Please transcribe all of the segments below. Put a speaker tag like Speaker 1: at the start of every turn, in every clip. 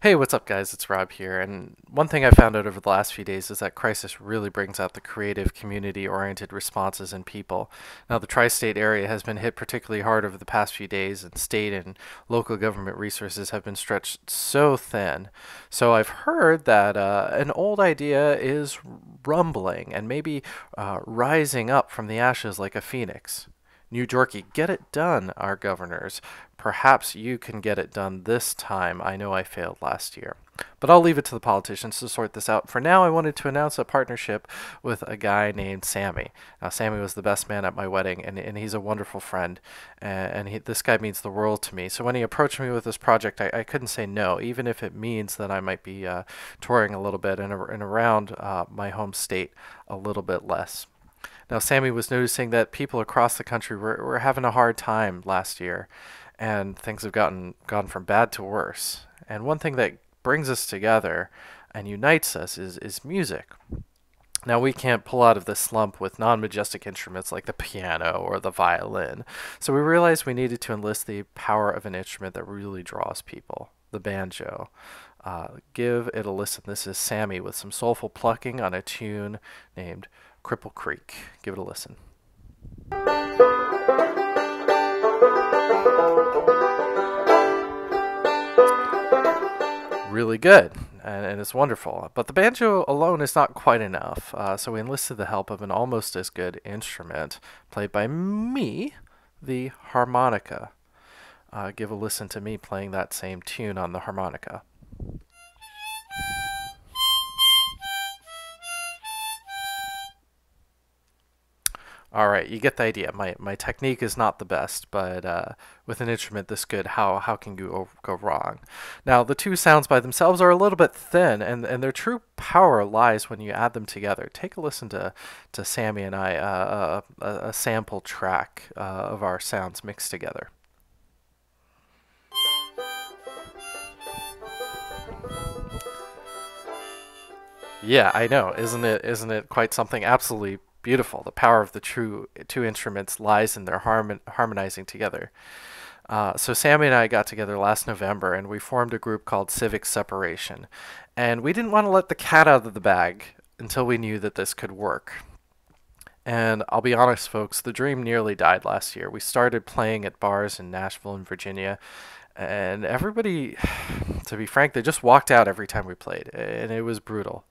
Speaker 1: Hey, what's up, guys? It's Rob here. And one thing I found out over the last few days is that crisis really brings out the creative, community-oriented responses in people. Now, the tri-state area has been hit particularly hard over the past few days, and state and local government resources have been stretched so thin. So I've heard that an old idea is rumbling and maybe rising up from the ashes like a phoenix. New Yorkie, get it done, our governors. Perhaps you can get it done this time. I know I failed last year. But I'll leave it to the politicians to sort this out. For now, I wanted to announce a partnership with a guy named Sammy. Now, Sammy was the best man at my wedding, and he's a wonderful friend. This guy means the world to me. So when he approached me with this project, I couldn't say no, even if it means that I might be touring a little bit and around my home state a little bit less. Now, Sammy was noticing that people across the country were having a hard time last year, and things have gone from bad to worse. And one thing that brings us together and unites us is music. Now, we can't pull out of this slump with non-majestic instruments like the piano or the violin, so we realized we needed to enlist the power of an instrument that really draws people, the banjo. Give it a listen. This is Sammy with some soulful plucking on a tune named Cripple Creek. Give it a listen. Really good, and it's wonderful. But the banjo alone is not quite enough, so we enlisted the help of an almost as good instrument played by me, the harmonica. Give a listen to me playing that same tune on the harmonica. All right, you get the idea. My technique is not the best, but with an instrument this good, how can you go wrong? Now, the two sounds by themselves are a little bit thin, and their true power lies when you add them together. Take a listen to Sammy and I, a sample track of our sounds mixed together. Yeah, I know. Isn't it quite something? Absolutely beautiful. The power of the true two instruments lies in their harmonizing together. So Sammy and I got together last November, and we formed a group called Civic Separation. And we didn't want to let the cat out of the bag until we knew that this could work. And I'll be honest, folks, the dream nearly died last year. We started playing at bars in Nashville and Virginia, and everybody, to be frank, they just walked out every time we played, and it was brutal.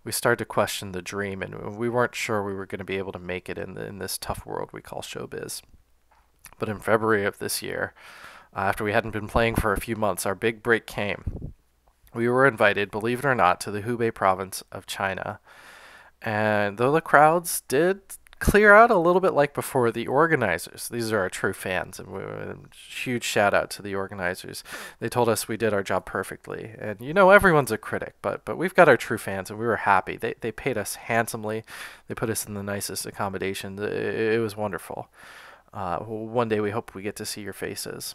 Speaker 1: We started to question the dream, and we weren't sure we were going to be able to make it in this tough world we call showbiz. But in February of this year, after we hadn't been playing for a few months, our big break came. We were invited, believe it or not, to the Hubei province of China. And though the crowds did clear out a little bit like before, the organizers, these are our true fans, and huge shout out to the organizers. They told us we did our job perfectly. And you know, everyone's a critic, but we've got our true fans, and we were happy. They paid us handsomely. They put us in the nicest accommodations. It was wonderful. One day we hope we get to see your faces.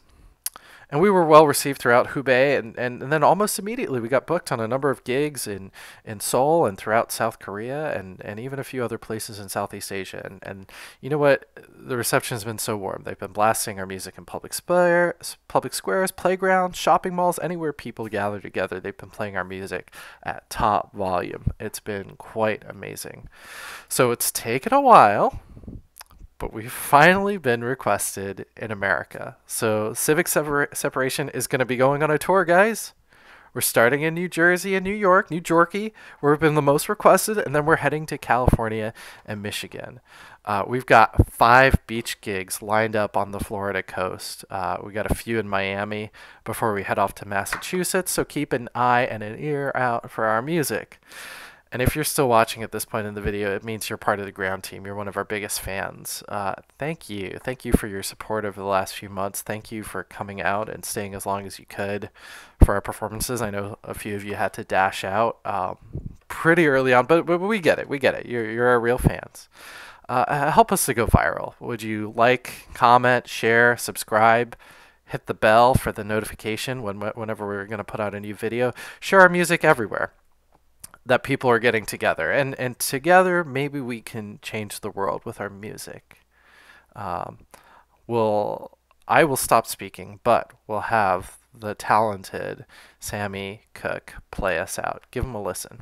Speaker 1: And we were well received throughout Hubei, and then almost immediately we got booked on a number of gigs in Seoul and throughout South Korea and even a few other places in Southeast Asia. And you know what? The reception has been so warm. They've been blasting our music in public squares, playgrounds, shopping malls, anywhere people gather together. They've been playing our music at top volume. It's been quite amazing. So it's taken a while, but we've finally been requested in America. So Civic Separation is going to be going on a tour, guys. We're starting in New Jersey and New York, New Yorkie, where we've been the most requested, and then we're heading to California and Michigan. We've got 5 beach gigs lined up on the Florida coast. We got a few in Miami before we head off to Massachusetts, so keep an eye and an ear out for our music. And if you're still watching at this point in the video, it means you're part of the ground team. You're one of our biggest fans. Thank you. Thank you for your support over the last few months. Thank you for coming out and staying as long as you could for our performances. I know a few of you had to dash out pretty early on, but we get it. We get it. You're our real fans. Help us to go viral. Would you like, comment, share, subscribe? Hit the bell for the notification whenever we're going to put out a new video. Share our music everywhere that people are getting together, and together maybe we can change the world with our music. I will stop speaking, but we'll have the talented Sammy Cooke play us out. Give him a listen.